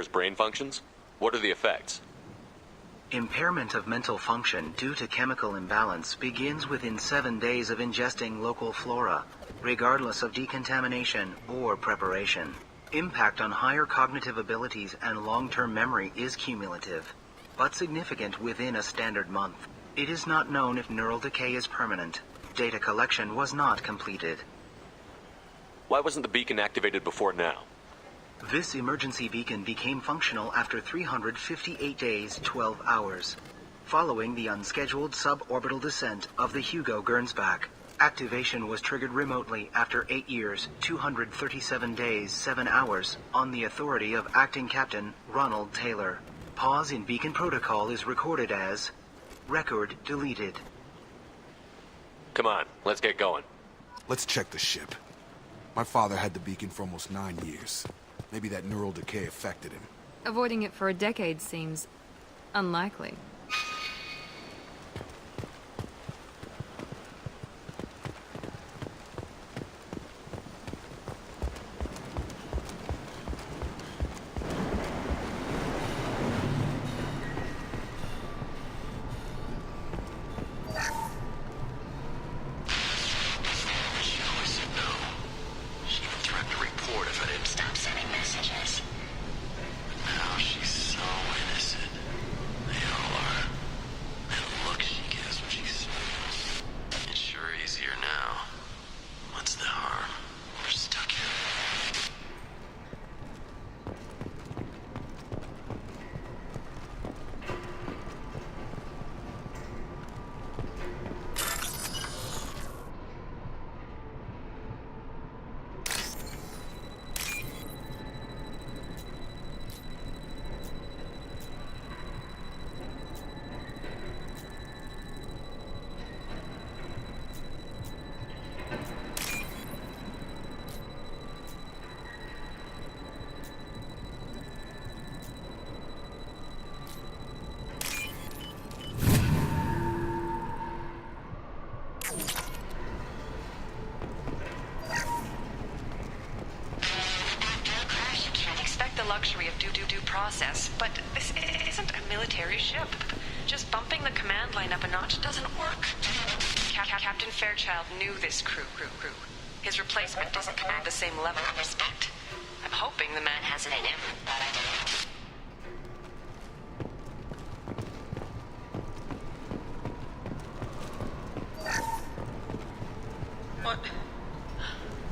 brain functions? What are the effects? Impairment of mental function due to chemical imbalance begins within 7 days of ingesting local flora, regardless of decontamination or preparation. Impact on higher cognitive abilities and long-term memory is cumulative, but significant within a standard month. It is not known if neural decay is permanent. Data collection was not completed. Why wasn't the beacon activated before now? This emergency beacon became functional after 358 days, 12 hours, following the unscheduled suborbital descent of the Hugo Gernsback. Activation was triggered remotely after 8 years, 237 days, 7 hours, on the authority of Acting Captain Ronald Taylor. Pause in beacon protocol is recorded as record deleted. Come on, let's get going. Let's check the ship. My father had the beacon for almost 9 years. Maybe that neural decay affected him. Avoiding it for a decade seems unlikely. Luxury of due process, but this isn't a military ship. Just bumping the command line up a notch doesn't work. Captain Fairchild knew this crew. His replacement doesn't command the same level of respect. I'm hoping the man has it in him, but I don't.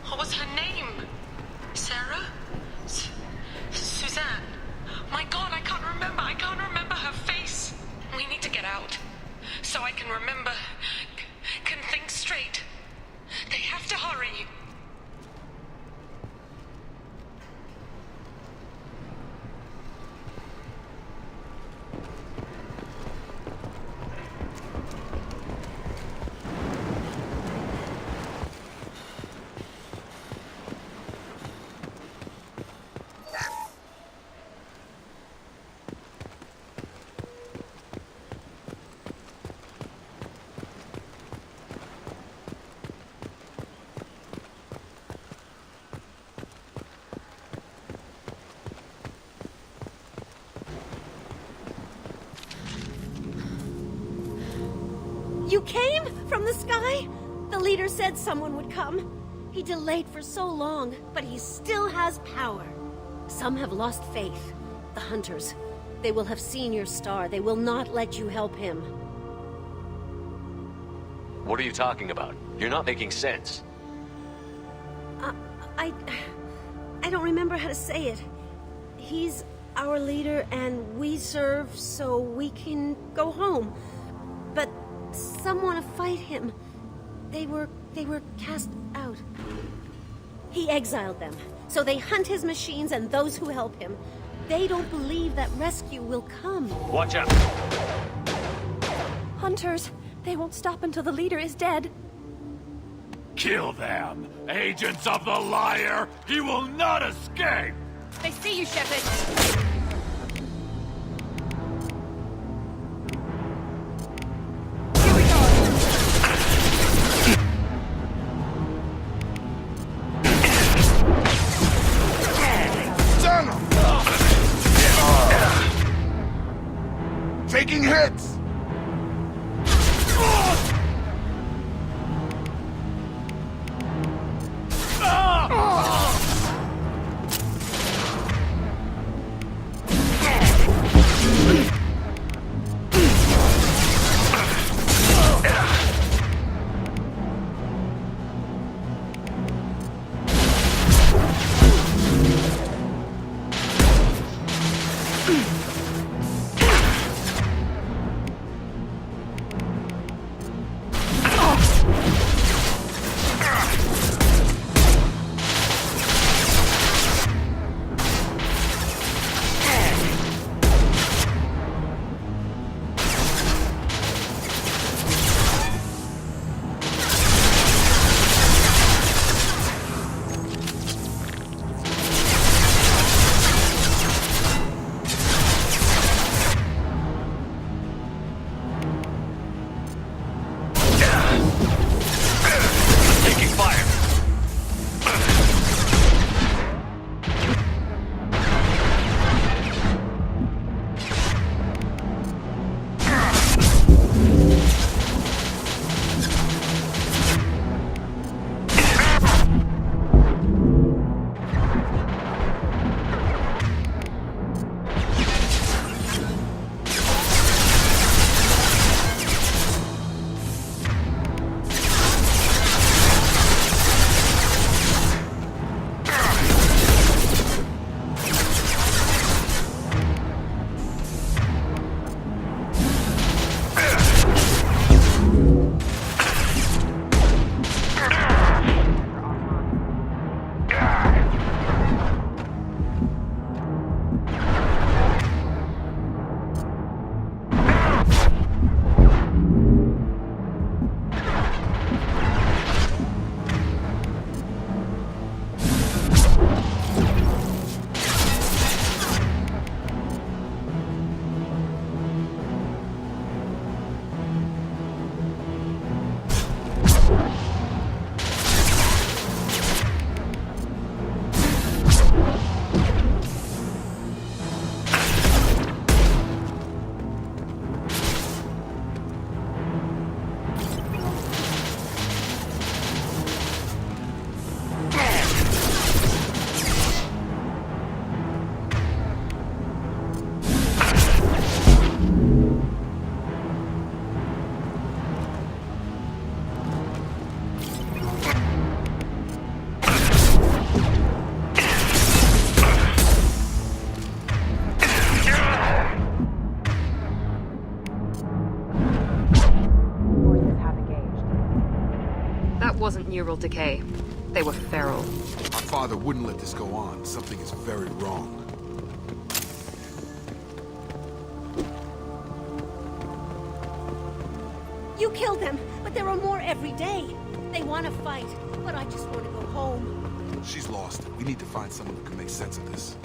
What was her name? Sarah? Suzanne. My God, I can't remember her face. We need to get out. So I can remember, can think straight. They have to hurry. You came? From the sky? The leader said someone would come. He delayed for so long, but he still has power. Some have lost faith. The hunters. They will have seen your star. They will not let you help him. What are you talking about? You're not making sense. I don't remember how to say it. He's our leader and we serve so we can go home. But some want to fight him. They were cast out. He exiled them, so they hunt his machines and those who help him. They don't believe that rescue will come. Watch out! Hunters, they won't stop until the leader is dead. Kill them! Agents of the liar! He will not escape! They see you, Shepard! Shit! Taking fire. Wasn't neural decay. They were feral. My father wouldn't let this go on. Something is very wrong. You killed them, but there are more every day. They want to fight, but I just want to go home. She's lost it. We need to find someone who can make sense of this.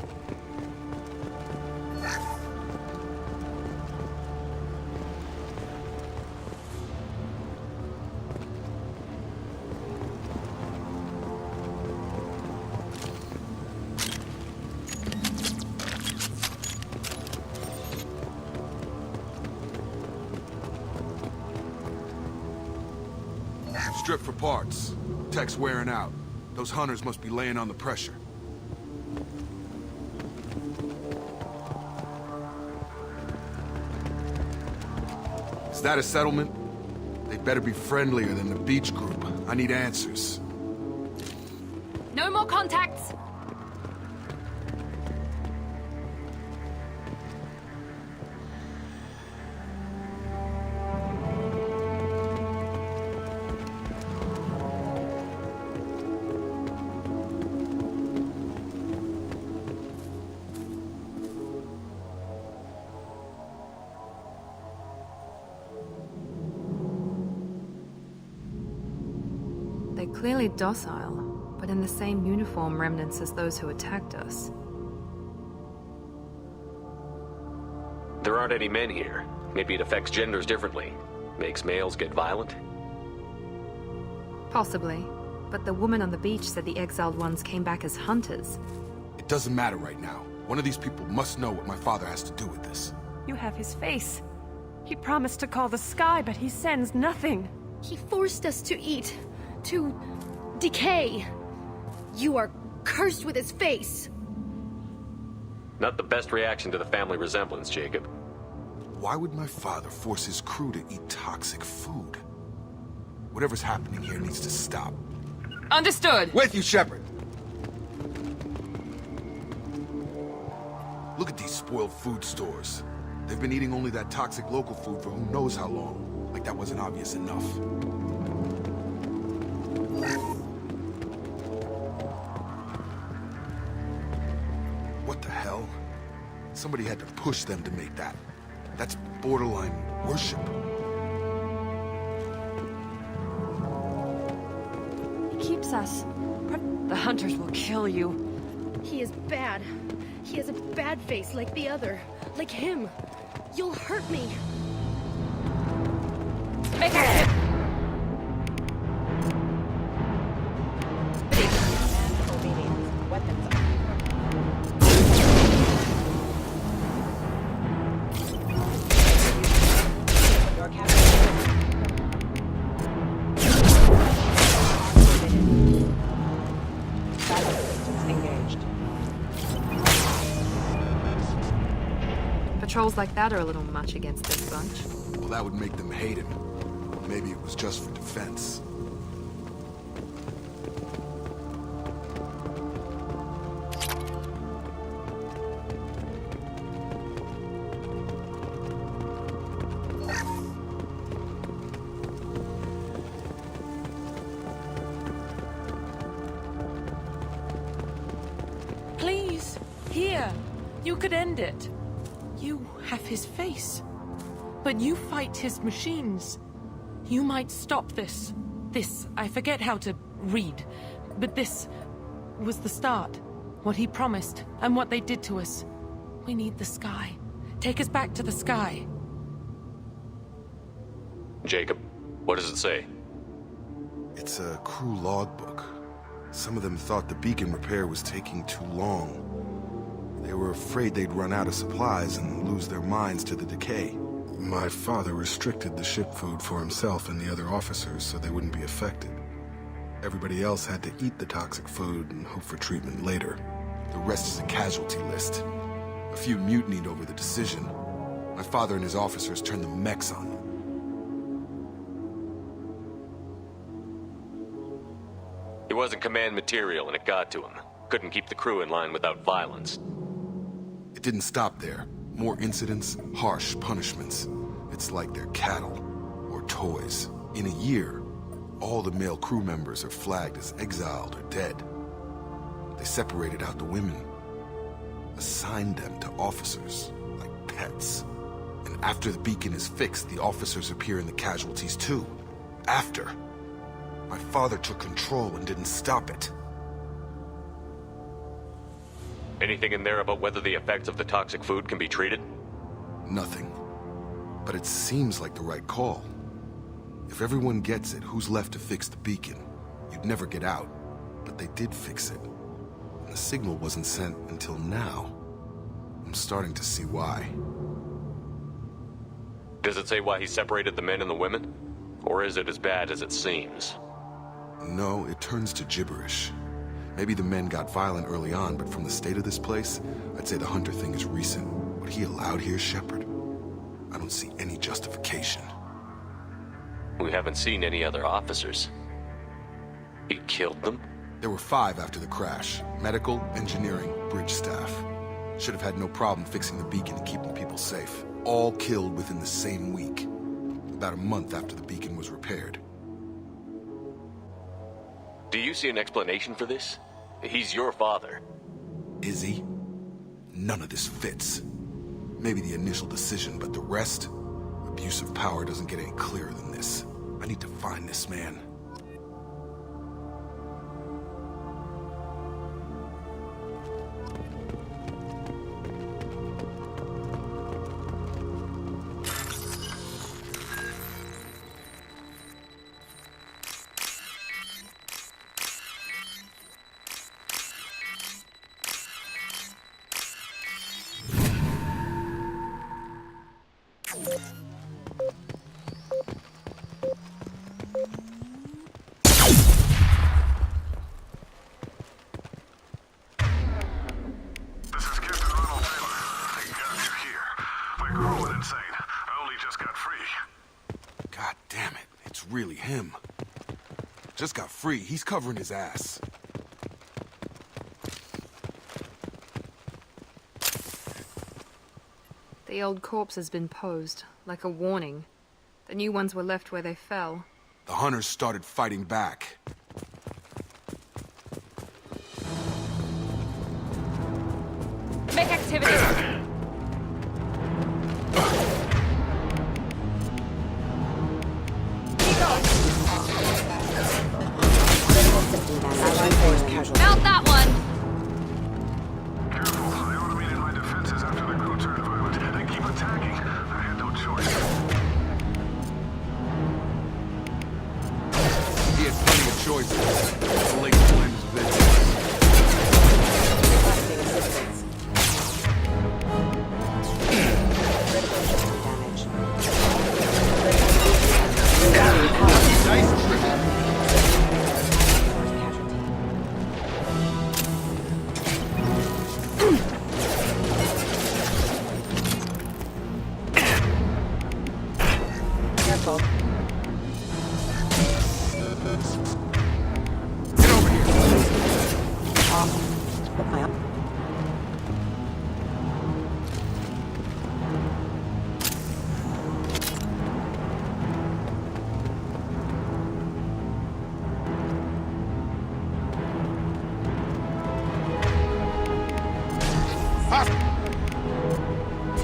Strip for parts. Tech's wearing out. Those hunters must be laying on the pressure. Is that a settlement? They better be friendlier than the beach group. I need answers. No more contacts! They're clearly docile, but in the same uniform remnants as those who attacked us. There aren't any men here. Maybe it affects genders differently. Makes males get violent? Possibly. But the woman on the beach said the exiled ones came back as hunters. It doesn't matter right now. One of these people must know what my father has to do with this. You have his face. He promised to call the sky, but he sends nothing. He forced us to eat, to decay. You are cursed with his face. Not the best reaction to the family resemblance, Jacob. Why would my father force his crew to eat toxic food? Whatever's happening here needs to stop. Understood. With you, Shepard! Look at these spoiled food stores. They've been eating only that toxic local food for who knows how long. Like that wasn't obvious enough. What the hell? Somebody had to push them to make that. That's borderline worship. He keeps us. The hunters will kill you. He is bad. He has a bad face like the other. Like him. You'll hurt me. Make it! Patrols like that are a little much against this bunch. Well, that would make them hate him. Maybe it was just for defense. Please, here. You could end it. You have his face. But you fight his machines. You might stop this. This, I forget how to read. But this was the start. What he promised, and what they did to us. We need the sky. Take us back to the sky. Jacob, what does it say? It's a crew logbook. Some of them thought the beacon repair was taking too long. They were afraid they'd run out of supplies and lose their minds to the decay. My father restricted the ship food for himself and the other officers so they wouldn't be affected. Everybody else had to eat the toxic food and hope for treatment later. The rest is a casualty list. A few mutinied over the decision. My father and his officers turned the mechs on them. He wasn't command material and it got to him. Couldn't keep the crew in line without violence. It didn't stop there. More incidents, harsh punishments. It's like they're cattle or toys. In a year, all the male crew members are flagged as exiled or dead. They separated out the women, assigned them to officers, like pets. And after the beacon is fixed, the officers appear in the casualties too. After. My father took control and didn't stop it. Anything in there about whether the effects of the toxic food can be treated? Nothing. But it seems like the right call. If everyone gets it, who's left to fix the beacon? You'd never get out. But they did fix it. And the signal wasn't sent until now. I'm starting to see why. Does it say why he separated the men and the women? Or is it as bad as it seems? No, it turns to gibberish. Maybe the men got violent early on, but from the state of this place, I'd say the Hunter thing is recent. What he allowed here, Shepard? I don't see any justification. We haven't seen any other officers. He killed them? There were 5 after the crash. Medical, engineering, bridge staff. Should have had no problem fixing the beacon and keeping people safe. All killed within the same week. About a month after the beacon was repaired. Do you see an explanation for this? He's your father. Is he? None of this fits. Maybe the initial decision, but the rest? Abuse of power doesn't get any clearer than this. I need to find this man. really him. Just got free. He's covering his ass. The old corpse has been posed, like a warning. The new ones were left where they fell. The hunters started fighting back. Make activity! Mount that one! Careful, I automated my defenses after the crew turned violent. And keep attacking. I had no choice. He had plenty of choices. The late flames vengeance. Nice trip. Careful. Get over here.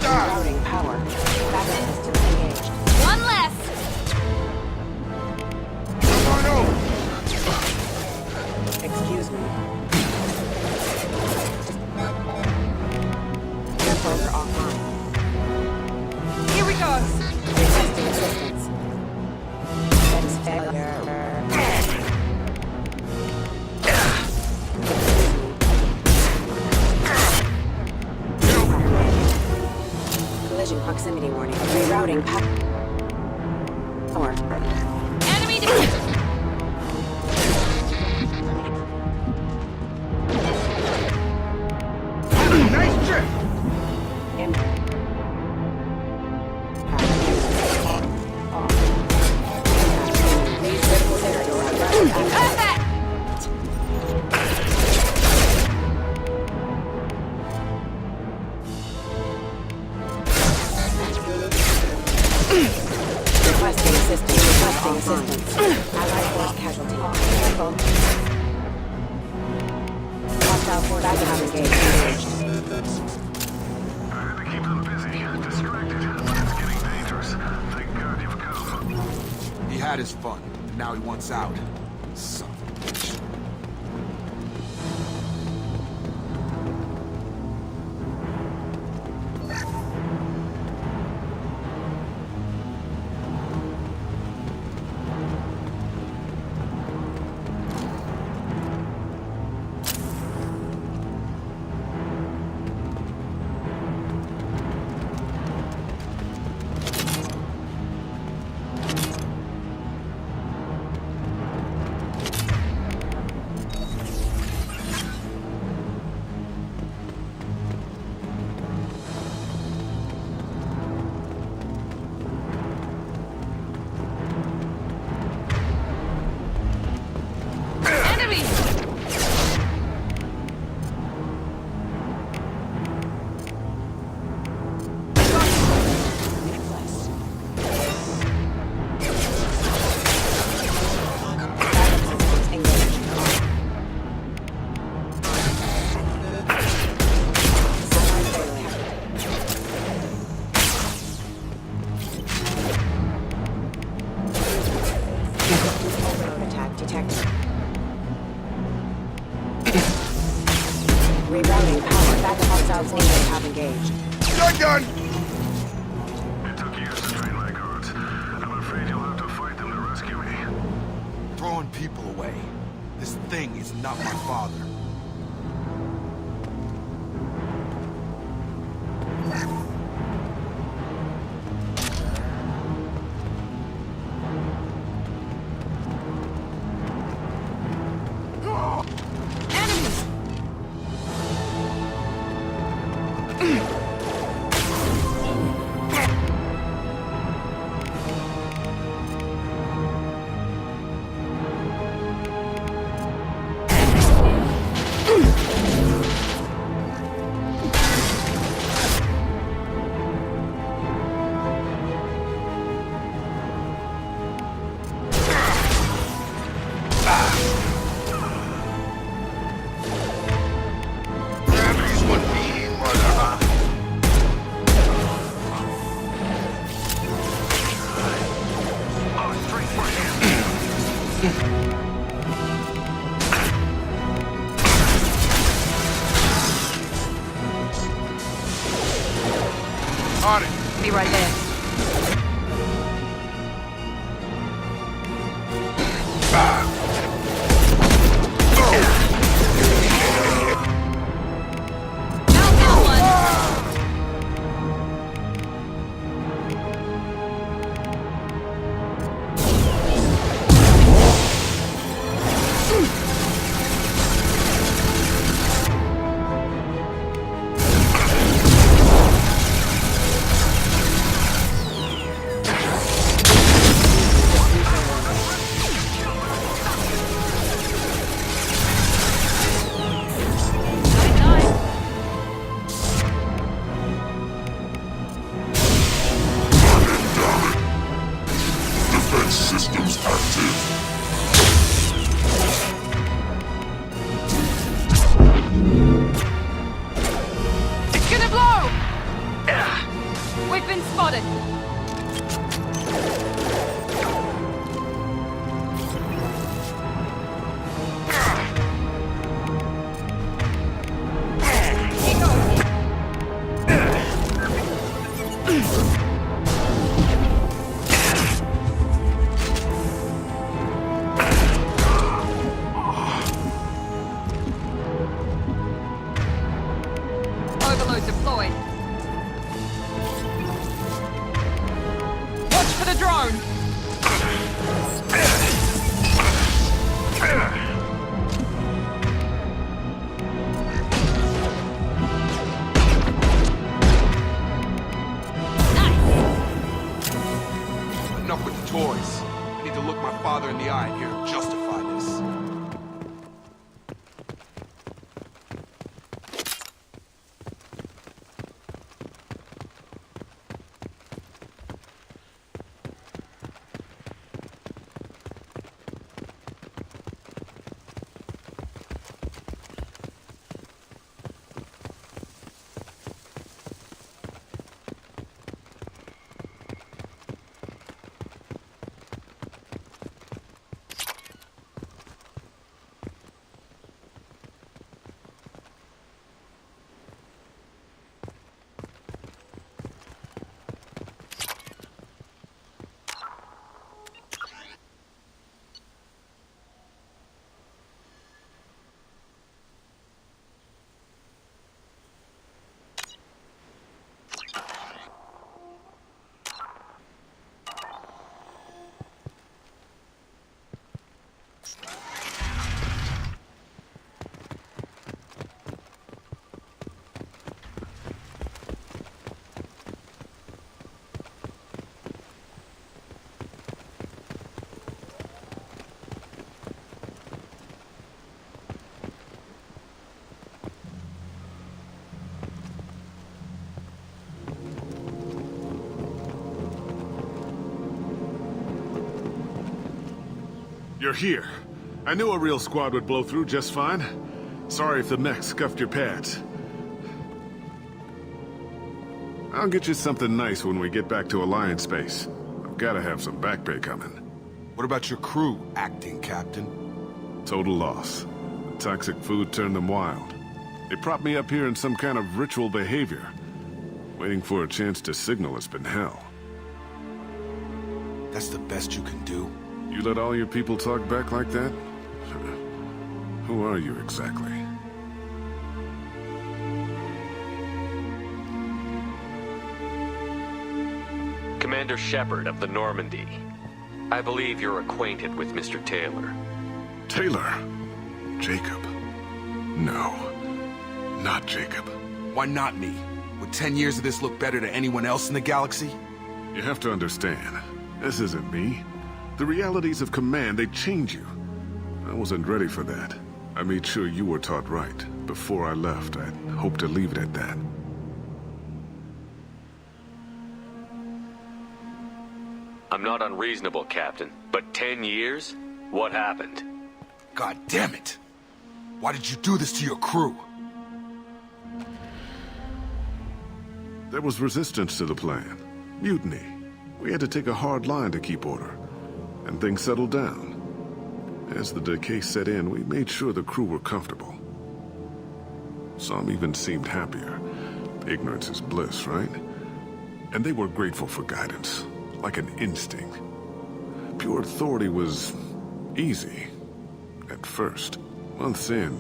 Routing power. Backup systems engaged. One less! Come on over. Excuse me. Airphones are offline. Here we go! Requesting assistance. Status failure. Collision proximity warning. Rerouting power. Enemy defeated! Nice trip. Perfect! Requesting assistance. Requesting assistance. Allied force casualty. Careful. Hostile force backup engaged. I had to keep them busy. Distracted. It's getting dangerous. Thank God you've come. He had his fun. Now he wants out. Son of a bitch. Enemy! Backup systems engaged. Satellite failure. Overload attack detected. Rerouting power. Backup hostiles English have engaged. Gun! It took years to train my guards. I'm afraid you'll have to fight them to rescue me. Throwing people away. This thing is not my father. On it. Be right there. Systems active. It's gonna blow! We've been spotted. Overload deployed. Watch for the drone! Enough with the toys. I need to look my father in the eye and hear him justify this. You're here. I knew a real squad would blow through just fine. Sorry if the mech scuffed your pads. I'll get you something nice when we get back to Alliance space. I've gotta have some back pay coming. What about your crew, acting captain? Total loss. The toxic food turned them wild. They propped me up here in some kind of ritual behavior. Waiting for a chance to signal has been hell. That's the best you can do? You let all your people talk back like that? Who are you exactly? Commander Shepard of the Normandy. I believe you're acquainted with Mr. Taylor. Taylor? Jacob? No, not Jacob. Why not me? Would 10 years of this look better to anyone else in the galaxy? You have to understand, this isn't me. The realities of command, they change you. I wasn't ready for that. I made sure you were taught right. Before I left, I hoped to leave it at that. I'm not unreasonable, Captain, but 10 years? What happened? God damn it! Why did you do this to your crew? There was resistance to the plan. Mutiny. We had to take a hard line to keep order. And things settled down. As the decay set in, we made sure the crew were comfortable. Some even seemed happier. Ignorance is bliss, right? And they were grateful for guidance, like an instinct. Pure authority was easy, at first. Months in,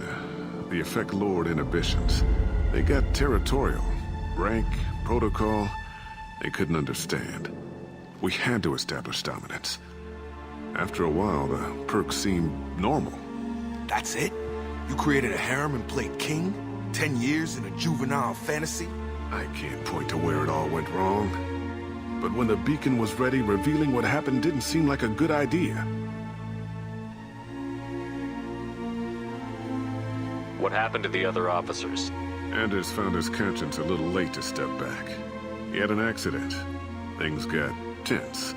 the Effect Lord inhibitions. They got territorial. Rank, protocol, they couldn't understand. We had to establish dominance. After a while, the perks seemed normal. That's it? You created a harem and played king? 10 years in a juvenile fantasy? I can't point to where it all went wrong. But when the beacon was ready, revealing what happened didn't seem like a good idea. What happened to the other officers? Anders found his conscience a little late to step back. He had an accident. Things got tense.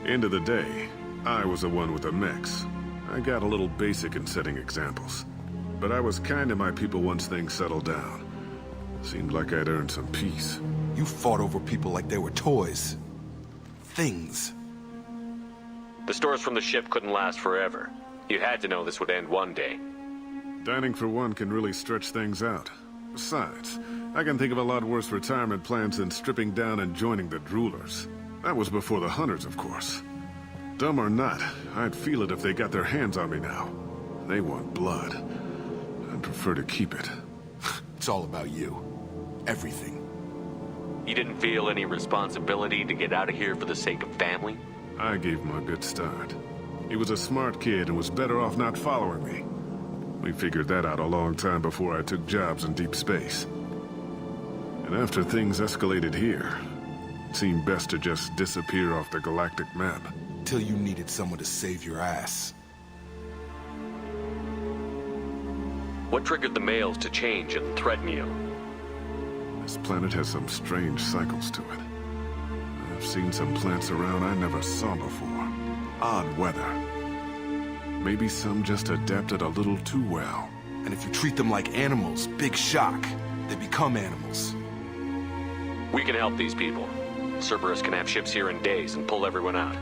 End of the day, I was the one with the mechs. I got a little basic in setting examples. But I was kind to my people once things settled down. Seemed like I'd earned some peace. You fought over people like they were toys. Things. The stores from the ship couldn't last forever. You had to know this would end one day. Dining for one can really stretch things out. Besides, I can think of a lot worse retirement plans than stripping down and joining the Droolers. That was before the Hunters, of course. Dumb or not, I'd feel it if they got their hands on me now. They want blood. I'd prefer to keep it. It's all about you. Everything. You didn't feel any responsibility to get out of here for the sake of family? I gave him a good start. He was a smart kid and was better off not following me. We figured that out a long time before I took jobs in deep space. And after things escalated here, it seemed best to just disappear off the galactic map. Till you needed someone to save your ass. What triggered the males to change and threaten you? This planet has some strange cycles to it. I've seen some plants around I never saw before. Odd weather. Maybe some just adapted a little too well. And if you treat them like animals, big shock. They become animals. We can help these people. Cerberus can have ships here in days and pull everyone out.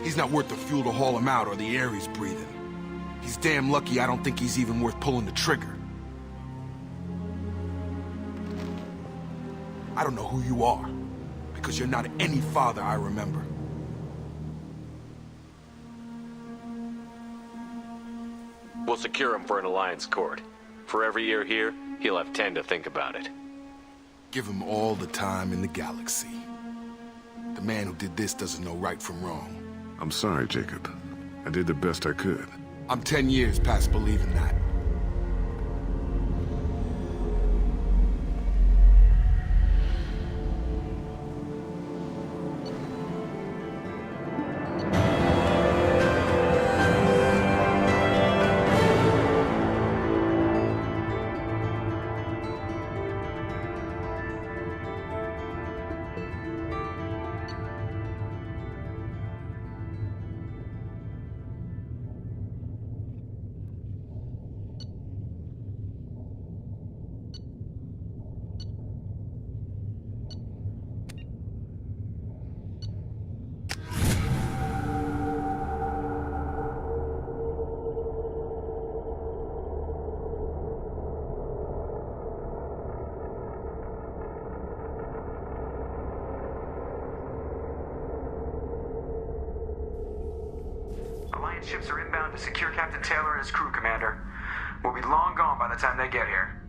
He's not worth the fuel to haul him out or the air he's breathing. He's damn lucky I don't think he's even worth pulling the trigger. I don't know who you are, because you're not any father I remember. We'll secure him for an alliance court. For every year here, he'll have 10 to think about it. Give him all the time in the galaxy. The man who did this doesn't know right from wrong. I'm sorry, Jacob. I did the best I could. I'm 10 years past believing that. Alliance ships are inbound to secure Captain Taylor and his crew, Commander. We'll be long gone by the time they get here.